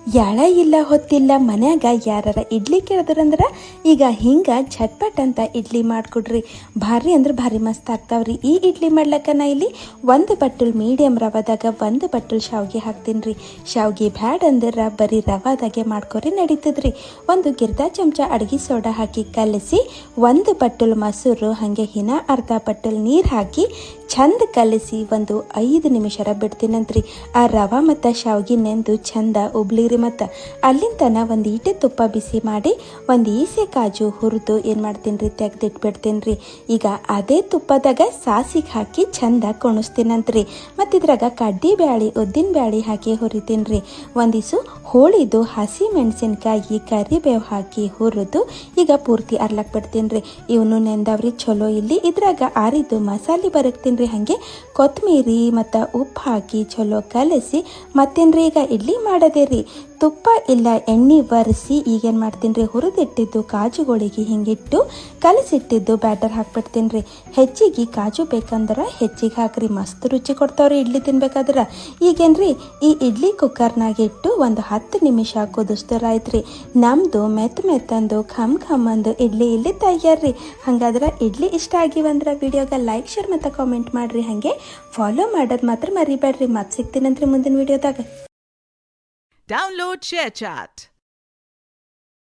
ಯಾಳ ಇಲ್ಲ ಹೊತ್ತಿಲ್ಲ ಮನ್ಯಾಗ ಯಾರ ಇಡ್ಲಿ ಕೇಳಿದ್ರಂದ್ರೆ ಈಗ ಹಿಂಗೆ ಝಟ್ಪಟ್ ಅಂತ ಇಡ್ಲಿ ಮಾಡಿಕೊಡ್ರಿ. ಭಾರಿ ಅಂದ್ರೆ ಭಾರಿ ಮಸ್ತ್ ಆಗ್ತಾವ್ರಿ. ಈ ಇಡ್ಲಿ ಮಾಡ್ಲಕ್ಕ ನಾ ಇಲ್ಲಿ 1 ಬಟ್ಟಲ್ ಮೀಡಿಯಮ್ ರವಾದಾಗ 1 ಬಟ್ಟಲ್ ಶಾವ್ಗೆ ಹಾಕ್ತೀನಿ ರೀ. ಶಾವ್ಗೆ ಬ್ಯಾಡ ಅಂದ್ರೆ ಬರೀ ರವಾದಾಗೆ ಮಾಡ್ಕೊರಿ ನಡೀತದ್ರಿ. 1 ಗಿರ್ದ ಚಮಚ ಅಡ್ಗೆ ಸೋಡಾ ಹಾಕಿ ಕಲಸಿ 1 ಬಟ್ಟಲ್ ಮೊಸರು ಹಾಗೆ ಹಿನ ಅರ್ಧ ಬಟ್ಟಲ್ ನೀರು ಹಾಕಿ ಚಂದ ಕಲಸಿ 5 ನಿಮಿಷ ಬಿಡ್ತೀನಂತ್ರಿ. ಆ ರವಾ ಮತ್ತು ಶಾವ್ಗೆ ನೆಂದು ಚಂದ ಉಬ್ಲಿರಿ. ಮತ್ತು ಅಲ್ಲಿಂತನ ಈಟೆ ತುಪ್ಪ ಬಿಸಿ ಮಾಡಿ ಈಸೆ ಕಾಜು ಹುರಿದು ಏನು ಮಾಡ್ತೀನಿ ರೀ ತೆಗೆದಿಟ್ಬಿಡ್ತೀನಿ ರೀ. ಈಗ ಅದೇ ತುಪ್ಪದಾಗ ಸಾಸಿಗೆ ಹಾಕಿ ಚಂದ ಕೊಣಿಸ್ತೀನಂತ್ರಿ. ಮತ್ತು ಇದ್ರಾಗ ಕಡ್ಡಿ ಬ್ಯಾಳಿ ಉದ್ದಿನ ಬ್ಯಾಳಿ ಹಾಕಿ ಹುರಿತೀನಿ ರೀ. ಒಂದಿಸು ಹೋಳಿದು ಹಸಿ ಮೆಣಸಿನ್ಕಾಯಿ ಕರಿಬೇವು ಹಾಕಿ ಹುರಿದು ಈಗ ಪೂರ್ತಿ ಅರ್ಲಕ್ ಬಿಡ್ತೀನಿ ರೀ. ಇವನು ನೆಂದವ್ರಿ ಚಲೋ ಇಲ್ಲಿ. ಇದ್ರಾಗ ಆರಿದು ಮಸಾಲೆ ಬರಕ್ತೀನಿ ರೀ. ಹಾಗೆ ಕೊತ್ತಂಬರಿ ಮತ್ತು ಉಪ್ಪು ಹಾಕಿ ಚಲೋ ಕಲಸಿ ಮತ್ತೇನ್ರಿ ಈಗ ಇಡ್ಲಿ ಮಾಡೋದೇ ರೀ. ತುಪ್ಪ ಇಲ್ಲ ಎಣ್ಣೆ ಒರೆಸಿ ಈಗೇನು ಮಾಡ್ತೀನಿ ರೀ ಹುರಿದಿಟ್ಟಿದ್ದು ಕಾಜುಗಳಿಗೆ ಹಿಂಗಿಟ್ಟು ಕಲಸಿಟ್ಟಿದ್ದು ಬ್ಯಾಟರ್ ಹಾಕ್ಬಿಡ್ತೀನಿ ರೀ. ಹೆಚ್ಚಿಗೆ ಕಾಜು ಬೇಕಂದ್ರೆ ಹೆಚ್ಚಿಗೆ ಹಾಕ್ರಿ, ಮಸ್ತ್ ರುಚಿ ಕೊಡ್ತಾವ್ರಿ ಇಡ್ಲಿ ತಿನ್ಬೇಕಾದ್ರೆ. ಈಗೇನ್ರಿ ಈ ಇಡ್ಲಿ ಕುಕ್ಕರ್ನಾಗ ಇಟ್ಟು 10 ನಿಮಿಷ ಕುದಿಸ್ತಾರಾಯ್ತು ರೀ. ನಮ್ಮದು ಮೆತ್ತಂದು ಖಮ್ ಅಂದು ಇಡ್ಲಿ ಇಲ್ಲಿ ತಯಾರ್ರಿ. ಹಾಗಾದ್ರೆ ಇಡ್ಲಿ ಇಷ್ಟ ಆಗಿವಂದ್ರೆ ವಿಡಿಯೋಗೆ ಲೈಕ್ ಶೇರ್ ಮತ್ತು ಕಾಮೆಂಟ್ ಮಾಡಿರಿ. ಹಾಗೆ ಫಾಲೋ ಮಾಡೋದು ಮಾತ್ರ ಮರಿಬೇಡ್ರಿ. ಮತ್ತೆ ಸಿಗ್ತೀನಂತ್ರಿ ಮುಂದಿನ ವಿಡಿಯೋದಾಗ. Download ShareChat.